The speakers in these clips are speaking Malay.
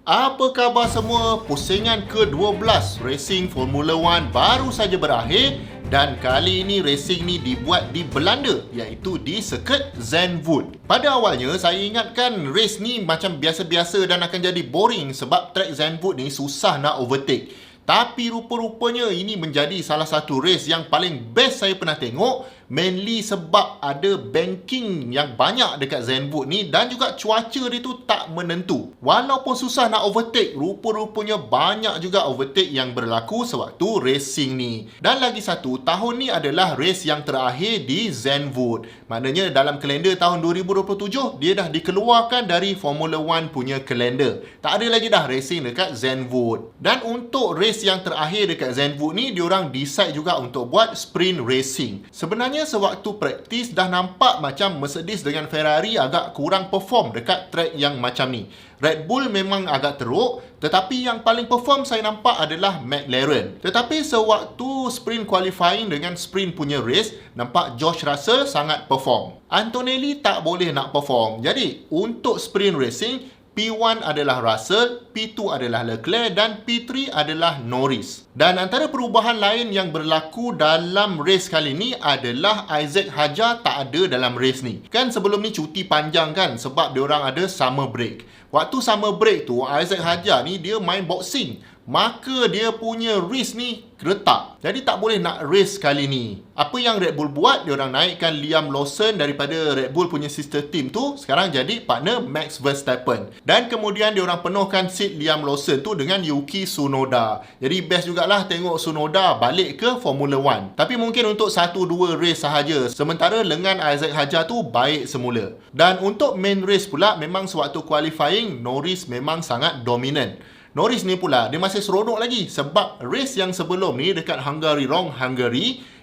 Apa khabar semua? Pusingan ke-12 Racing Formula One baru saja berakhir dan kali ini racing ni dibuat di Belanda, iaitu di sirkuit Zandvoort. Pada awalnya saya ingatkan race ni macam biasa-biasa dan akan jadi boring sebab track Zandvoort ni susah nak overtake. Tapi rupa-rupanya ini menjadi salah satu race yang paling best saya pernah tengok, mainly sebab ada banking yang banyak dekat Zandvoort ni dan juga cuaca dia tu tak menentu. Walaupun susah nak overtake, rupa-rupanya banyak juga overtake yang berlaku sewaktu racing ni. Dan lagi satu, tahun ni adalah race yang terakhir di Zandvoort. Maknanya dalam kalender tahun 2027 dia dah dikeluarkan dari Formula One punya kalender. Tak ada lagi dah racing dekat Zandvoort. Dan untuk race yang terakhir dekat Zandvoort ni, diorang decide juga untuk buat sprint racing. Sebenarnya sewaktu praktis dah nampak macam Mercedes dengan Ferrari agak kurang perform dekat track yang macam ni. Red Bull memang agak teruk, tetapi yang paling perform saya nampak adalah McLaren. Tetapi sewaktu sprint qualifying dengan sprint punya race, nampak George Russell sangat perform. Antonelli tak boleh nak perform. Jadi untuk sprint racing, P1 adalah Russell, P2 adalah Leclerc dan P3 adalah Norris. Dan antara perubahan lain yang berlaku dalam race kali ni adalah Isaac Hadjar tak ada dalam race ni. Kan sebelum ni cuti panjang kan sebab diorang ada summer break. Waktu summer break tu Isaac Hadjar ni dia main boxing. Maka dia punya race ni retak. Jadi tak boleh nak race kali ni. Apa yang Red Bull buat, diorang naikkan Liam Lawson daripada Red Bull punya sister team tu, sekarang jadi partner Max Verstappen. Dan kemudian diorang penuhkan seat Liam Lawson tu dengan Yuki Tsunoda. Jadi best jugalah tengok Tsunoda balik ke Formula One. Tapi mungkin untuk 1-2 race sahaja. Sementara lengan Isaac Hadjar tu baik semula. Dan untuk main race pula, memang sewaktu qualifying Norris memang sangat dominant. Norris ni pula dia masih seronok lagi sebab race yang sebelum ni dekat Hungary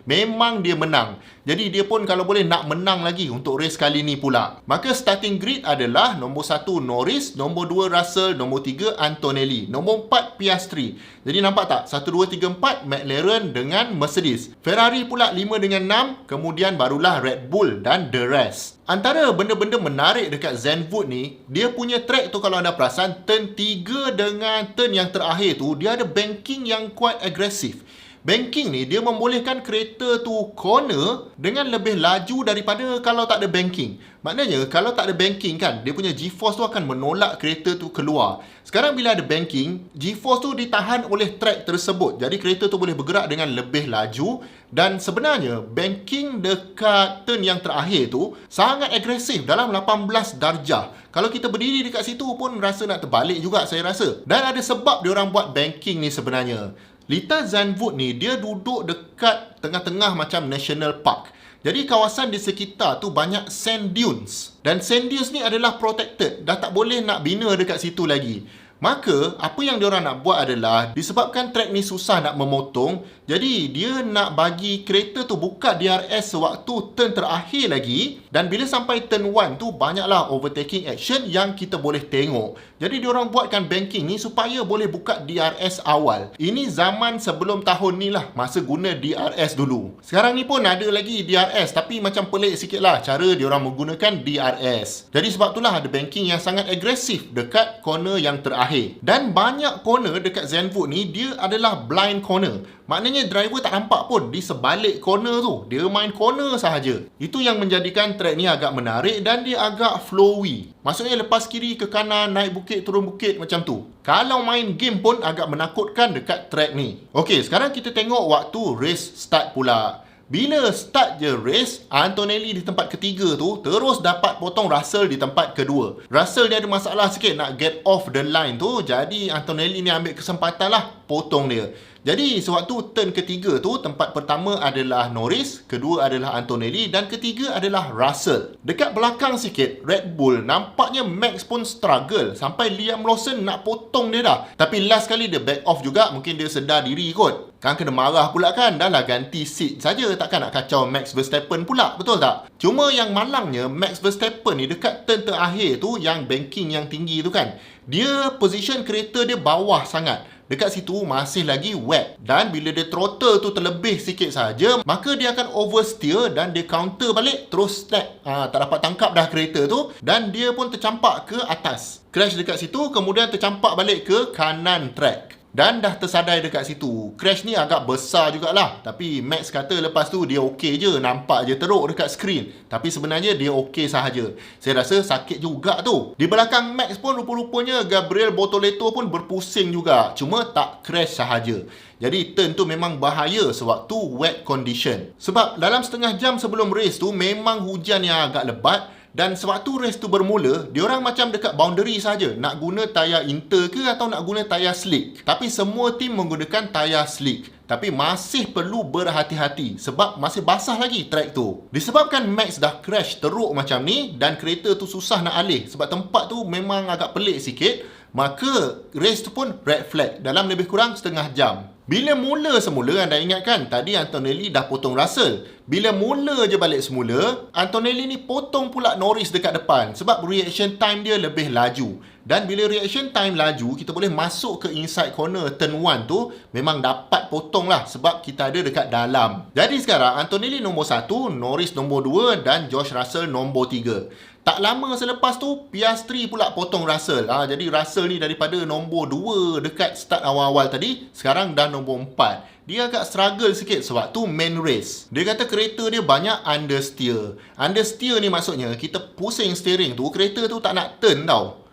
memang dia menang. Jadi dia pun kalau boleh nak menang lagi untuk race kali ni pula. Maka starting grid adalah nombor 1 Norris, nombor 2 Russell, nombor 3 Antonelli, nombor 4 Piastri. Jadi nampak tak? 1, 2, 3, 4 McLaren dengan Mercedes. Ferrari pula 5 dengan 6, kemudian barulah Red Bull dan the rest. Antara benda-benda menarik dekat Zandvoort ni, dia punya track tu kalau anda perasan, turn 3 dengan turn yang terakhir tu, dia ada banking yang quite agresif. Banking ni dia membolehkan kereta tu corner dengan lebih laju daripada kalau tak ada banking. Maknanya kalau tak ada banking kan, dia punya G-force tu akan menolak kereta tu keluar. Sekarang bila ada banking, G-force tu ditahan oleh track tersebut. Jadi kereta tu boleh bergerak dengan lebih laju. Dan sebenarnya banking dekat turn yang terakhir tu sangat agresif dalam 18 darjah. Kalau kita berdiri dekat situ pun rasa nak terbalik juga saya rasa. Dan ada sebab diorang buat banking ni sebenarnya. Lita Zandvoort ni dia duduk dekat tengah-tengah macam National Park. Jadi kawasan di sekitar tu banyak sand dunes. Dan sand dunes ni adalah protected. Dah tak boleh nak bina dekat situ lagi. Maka apa yang diorang nak buat adalah disebabkan track ni susah nak memotong, jadi dia nak bagi kereta tu buka DRS sewaktu turn terakhir lagi. Dan bila sampai turn 1 tu banyaklah overtaking action yang kita boleh tengok. Jadi diorang buatkan banking ni supaya boleh buka DRS awal. Ini zaman sebelum tahun ni lah, masa guna DRS dulu. Sekarang ni pun ada lagi DRS tapi macam pelik sikit lah cara diorang menggunakan DRS. Jadi sebab itulah ada banking yang sangat agresif dekat corner yang terakhir. Dan banyak corner dekat Zandvoort ni dia adalah blind corner. Maknanya driver tak nampak pun di sebalik corner tu. Dia main corner sahaja. Itu yang menjadikan track ni agak menarik dan dia agak flowy. Maksudnya lepas kiri ke kanan, naik bukit, turun bukit macam tu. Kalau main game pun agak menakutkan dekat track ni. Okey, sekarang kita tengok waktu race start pula. Bila start je race, Antonelli di tempat ketiga tu terus dapat potong Russell di tempat kedua. Russell dia ada masalah sikit nak get off the line tu, jadi Antonelli ni ambil kesempatan lah potong dia. Jadi sewaktu turn ketiga tu, tempat pertama adalah Norris, kedua adalah Antonelli dan ketiga adalah Russell. Dekat belakang sikit, Red Bull nampaknya Max pun struggle sampai Liam Lawson nak potong dia dah. Tapi last kali dia back off juga, mungkin dia sedar diri kot. Kan kena marah pula kan, dah lah ganti seat saja, takkan nak kacau Max Verstappen pula, betul tak? Cuma yang malangnya Max Verstappen ni dekat turn terakhir tu, yang banking yang tinggi tu kan, dia position kereta dia bawah sangat. dekat situ masih lagi wet. Dan bila dia throttle tu terlebih sikit saja, maka dia akan oversteer dan dia counter balik, terus snap. Tak dapat tangkap dah kereta tu dan dia pun tercampak ke atas. Crash dekat situ, kemudian tercampak balik ke kanan track. Dan dah tersadai dekat situ. Crash ni agak besar jugalah. Tapi Max kata lepas tu dia okey je. Nampak je teruk dekat skrin. Tapi sebenarnya dia okey sahaja. Saya rasa sakit juga tu. Di belakang Max pun rupa-rupanya Gabriel Bortoleto pun berpusing juga. Cuma tak crash sahaja. Jadi turn tu memang bahaya sewaktu wet condition. Sebab dalam setengah jam sebelum race tu memang hujan yang agak lebat. Dan sewaktu race tu bermula, diorang macam dekat boundary saja, nak guna tayar inter ke atau nak guna tayar slick. Tapi semua tim menggunakan tayar slick. Tapi masih perlu berhati-hati sebab masih basah lagi track tu. Disebabkan Max dah crash teruk macam ni dan kereta tu susah nak alih sebab tempat tu memang agak pelik sikit, maka race tu pun red flag dalam lebih kurang setengah jam. Bila mula semula, anda ingat kan tadi Antonelli dah potong Russell. Bila mula je balik semula, Antonelli ni potong pula Norris dekat depan sebab reaction time dia lebih laju. Dan bila reaction time laju, kita boleh masuk ke inside corner turn 1 tu, memang dapat potong lah sebab kita ada dekat dalam. Jadi sekarang Antonelli nombor 1, Norris nombor 2 dan George Russell nombor 3. Tak lama selepas tu, Piastri pula potong Russell. Jadi Russell ni daripada nombor 2 dekat start awal-awal tadi, sekarang dah nombor 4. Dia agak struggle sikit sewaktu main race. Dia kata kereta dia banyak understeer. Understeer ni maksudnya kita pusing steering tu, kereta tu tak nak turn tau.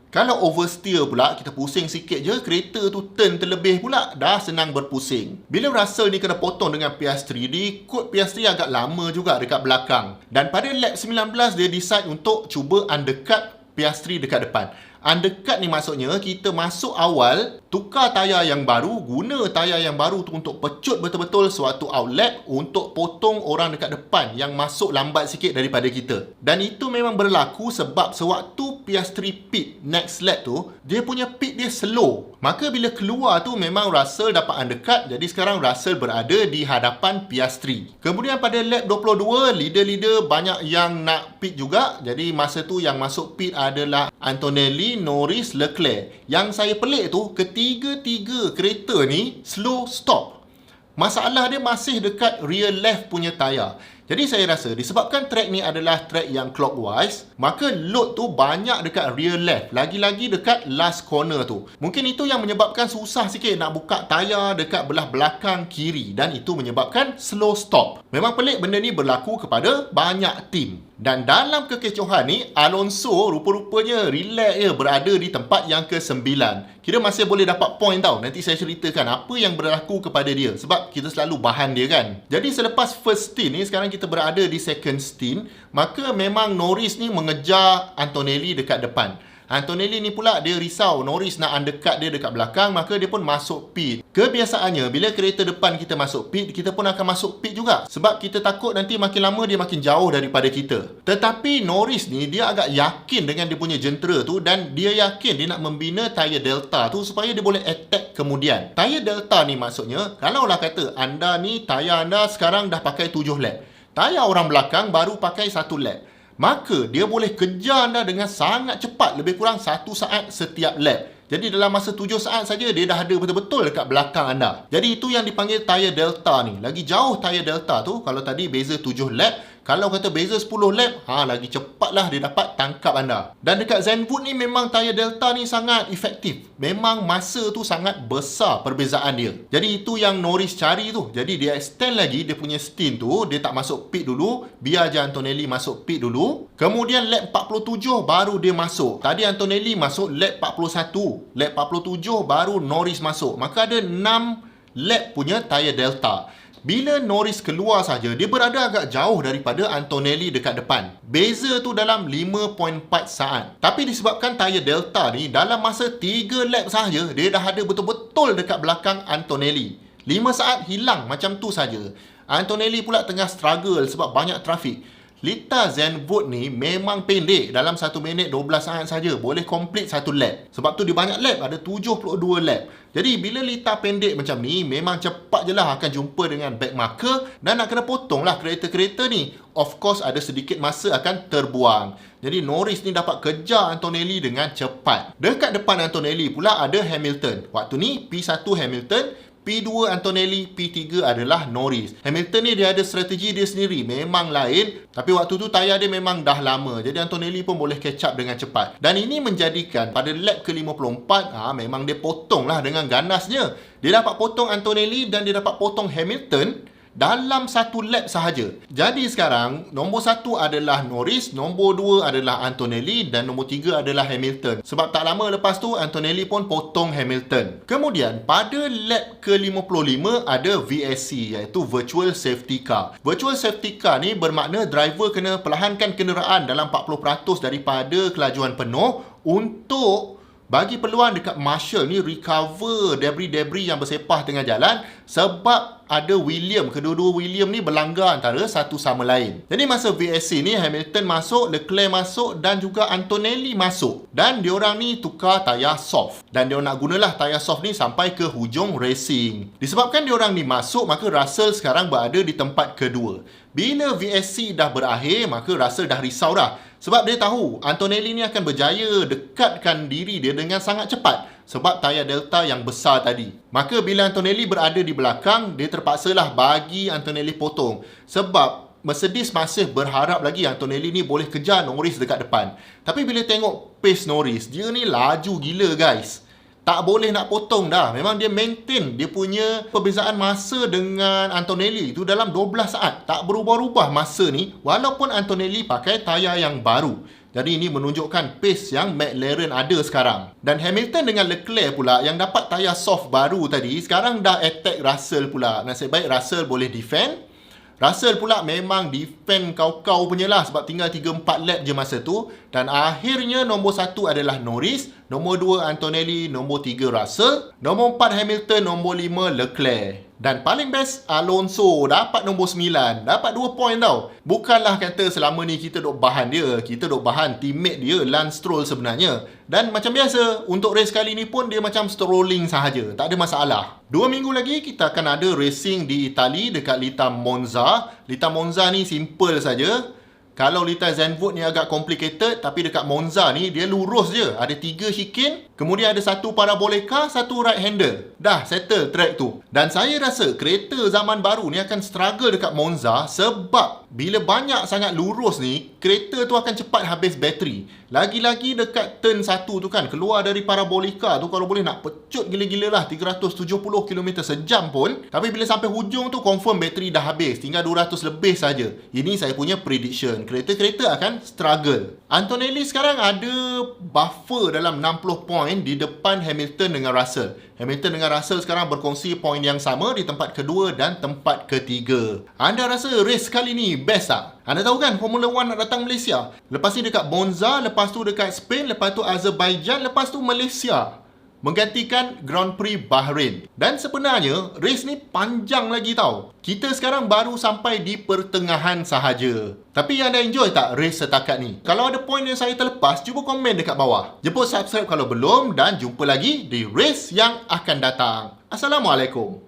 Kalau oversteer pula, kita pusing sikit je, kereta tu turn terlebih pula, dah senang berpusing. Bila Russell ni kena potong dengan Piastri, dia ikut Piastri agak lama juga dekat belakang. Dan pada lap 19, dia decide untuk cuba undercut Piastri dekat depan. Undercut ni maksudnya kita masuk awal, tukar tayar yang baru, guna tayar yang baru tu untuk pecut betul-betul suatu outlap untuk potong orang dekat depan yang masuk lambat sikit daripada kita. Dan itu memang berlaku sebab sewaktu Piastri pit next lap tu, dia punya pit dia slow. Maka bila keluar tu memang Russell dapat undercut, jadi sekarang Russell berada di hadapan Piastri. Kemudian pada lap 22, leader-leader banyak yang nak pit juga. Jadi masa tu yang masuk pit adalah Antonelli, Norris, Leclerc. Yang saya pelik tu, ketiga-tiga kereta ni slow stop. Masalah dia masih dekat rear left punya tayar. Jadi saya rasa disebabkan track ni adalah track yang clockwise, maka load tu banyak dekat rear left, lagi-lagi dekat last corner tu. Mungkin itu yang menyebabkan susah sikit nak buka tayar dekat belah belakang kiri dan itu menyebabkan slow stop. Memang pelik benda ni berlaku kepada banyak tim. Dan dalam kekecohan ni, Alonso rupa-rupanya relax je berada di tempat yang ke-9. Kira masih boleh dapat point tau. Nanti saya ceritakan apa yang berlaku kepada dia sebab kita selalu bahan dia kan. Jadi selepas first stint ni, sekarang kita berada di second stint, maka memang Norris ni mengejar Antonelli dekat depan. Antonelli ni pula dia risau Norris nak undercut dia dekat belakang, maka dia pun masuk pit. Kebiasaannya bila kereta depan kita masuk pit, kita pun akan masuk pit juga sebab kita takut nanti makin lama dia makin jauh daripada kita. Tetapi Norris ni dia agak yakin dengan dia punya jentera tu dan dia yakin dia nak membina tayar delta tu supaya dia boleh attack kemudian. Tayar delta ni maksudnya, kalaulah kata anda ni tayar anda sekarang dah pakai 7 lap, tayar orang belakang baru pakai 1 lap, maka dia boleh kejar anda dengan sangat cepat, lebih kurang 1 saat setiap lap. Jadi dalam masa 7 saat saja dia dah ada betul-betul dekat belakang anda. Jadi itu yang dipanggil tayar delta ni. Lagi jauh tayar delta tu, kalau tadi beza 7 lap, kalau kata beza 10 lap, lagi cepatlah dia dapat tangkap anda. Dan dekat Zenwood ni memang tayar delta ni sangat efektif. Memang masa tu sangat besar perbezaan dia. Jadi itu yang Norris cari tu. Jadi dia extend lagi dia punya stint tu, dia tak masuk pit dulu, biar je Antonelli masuk pit dulu. Kemudian lap 47 baru dia masuk. Tadi Antonelli masuk lap 41. Lap 47 baru Norris masuk. Maka ada 6 lap punya tayar delta. Bila Norris keluar saja, dia berada agak jauh daripada Antonelli dekat depan. Beza tu dalam 5.4 saat. Tapi disebabkan tayar delta ni, dalam masa 3 lap sahaja, dia dah ada betul-betul dekat belakang Antonelli. 5 saat hilang macam tu saja. Antonelli pula tengah struggle sebab banyak trafik. 5 Lita Zenvolt ni memang pendek, dalam 1 minit 12 saat saja boleh complete satu lap. Sebab tu dia banyak lap, ada 72 lap. Jadi bila Lita pendek macam ni, memang cepat je lah akan jumpa dengan backmarker dan nak kena potong lah kereta-kereta ni. Of course ada sedikit masa akan terbuang. Jadi Norris ni dapat kejar Antonelli dengan cepat. Dekat depan Antonelli pula ada Hamilton. Waktu ni P1 Hamilton, P2 Antonelli, P3 adalah Norris. Hamilton ni dia ada strategi dia sendiri, memang lain. Tapi waktu tu tayar dia memang dah lama. Jadi Antonelli pun boleh catch up dengan cepat. Dan ini menjadikan pada lap ke-54, memang dia potong lah dengan ganasnya. Dia dapat potong Antonelli dan dia dapat potong Hamilton dalam satu lap sahaja. Jadi sekarang, nombor 1 adalah Norris, nombor 2 adalah Antonelli dan nombor 3 adalah Hamilton. Sebab tak lama lepas tu, Antonelli pun potong Hamilton. Kemudian, pada lap ke-55 ada VSC, iaitu Virtual Safety Car. Virtual Safety Car ni bermakna driver kena perlahankan kenderaan dalam 40% daripada kelajuan penuh untuk bagi peluang dekat Marshall ni recover debris-debris yang bersepah tengah jalan, sebab ada William, kedua-dua William ni berlanggar antara satu sama lain. Jadi masa VSC ni Hamilton masuk, Leclerc masuk dan juga Antonelli masuk. Dan diorang ni tukar tayar soft. Dan diorang nak gunalah tayar soft ni sampai ke hujung racing. Disebabkan diorang ni masuk, maka Russell sekarang berada di tempat kedua. Bila VSC dah berakhir, maka Russell dah risau dah. Sebab dia tahu Antonelli ni akan berjaya dekatkan diri dia dengan sangat cepat sebab tayar Delta yang besar tadi. Maka bila Antonelli berada di belakang, dia terpaksalah bagi Antonelli potong. Sebab Mercedes masih berharap lagi Antonelli ni boleh kejar Norris dekat depan. Tapi bila tengok pace Norris, dia ni laju gila guys. Tak boleh nak potong dah. Memang dia maintain dia punya perbezaan masa dengan Antonelli itu dalam 12 saat. Tak berubah-ubah masa ni walaupun Antonelli pakai tayar yang baru. Jadi ini menunjukkan pace yang McLaren ada sekarang. Dan Hamilton dengan Leclerc pula yang dapat tayar soft baru tadi, sekarang dah attack Russell pula. Nasib baik Russell boleh defend. Russell pula memang defend kau-kau punya lah sebab tinggal 3-4 lap je masa tu. Dan akhirnya nombor 1 adalah Norris, nombor 2 Antonelli, nombor 3 Russell, nombor 4 Hamilton, nombor 5 Leclerc. Dan paling best Alonso dapat nombor 9, dapat 2 point tau. Bukanlah kata selama ni kita duk bahan dia, kita duk bahan teammate dia Lance Stroll sebenarnya. Dan macam biasa, untuk race kali ni pun dia macam strolling sahaja, tak ada masalah. 2 minggu lagi kita akan ada racing di Itali dekat Lita Monza. Lita Monza ni simple saja. Kalau Lita Zenvolt ni agak complicated, tapi dekat Monza ni dia lurus je. Ada 3 chicane, kemudian ada 1 parabolika, 1 right hander. Dah settle track tu. Dan saya rasa kereta zaman baru ni akan struggle dekat Monza sebab bila banyak sangat lurus ni, kereta tu akan cepat habis bateri. Lagi-lagi dekat turn 1 tu kan, keluar dari parabolika tu kalau boleh nak pecut gila-gila lah 370 km sejam pun. Tapi bila sampai hujung tu confirm bateri dah habis, tinggal 200 lebih saja. Ini saya punya prediction. Kereta-kereta akan struggle. Antonelli sekarang ada buffer dalam 60 point di depan Hamilton dengan Russell. Hamilton dengan Russell sekarang berkongsi poin yang sama di tempat kedua dan tempat ketiga. Anda rasa race kali ni best tak? Anda tahu kan Formula 1 nak datang Malaysia? Lepas ni dekat Monza, lepas tu dekat Spain, lepas tu Azerbaijan, lepas tu Malaysia. Menggantikan Grand Prix Bahrain. Dan sebenarnya race ni panjang lagi tau. Kita sekarang baru sampai di pertengahan sahaja. Tapi anda enjoy tak race setakat ni? Kalau ada point yang saya terlepas, cuba komen dekat bawah. Jemput subscribe kalau belum dan jumpa lagi di race yang akan datang. Assalamualaikum.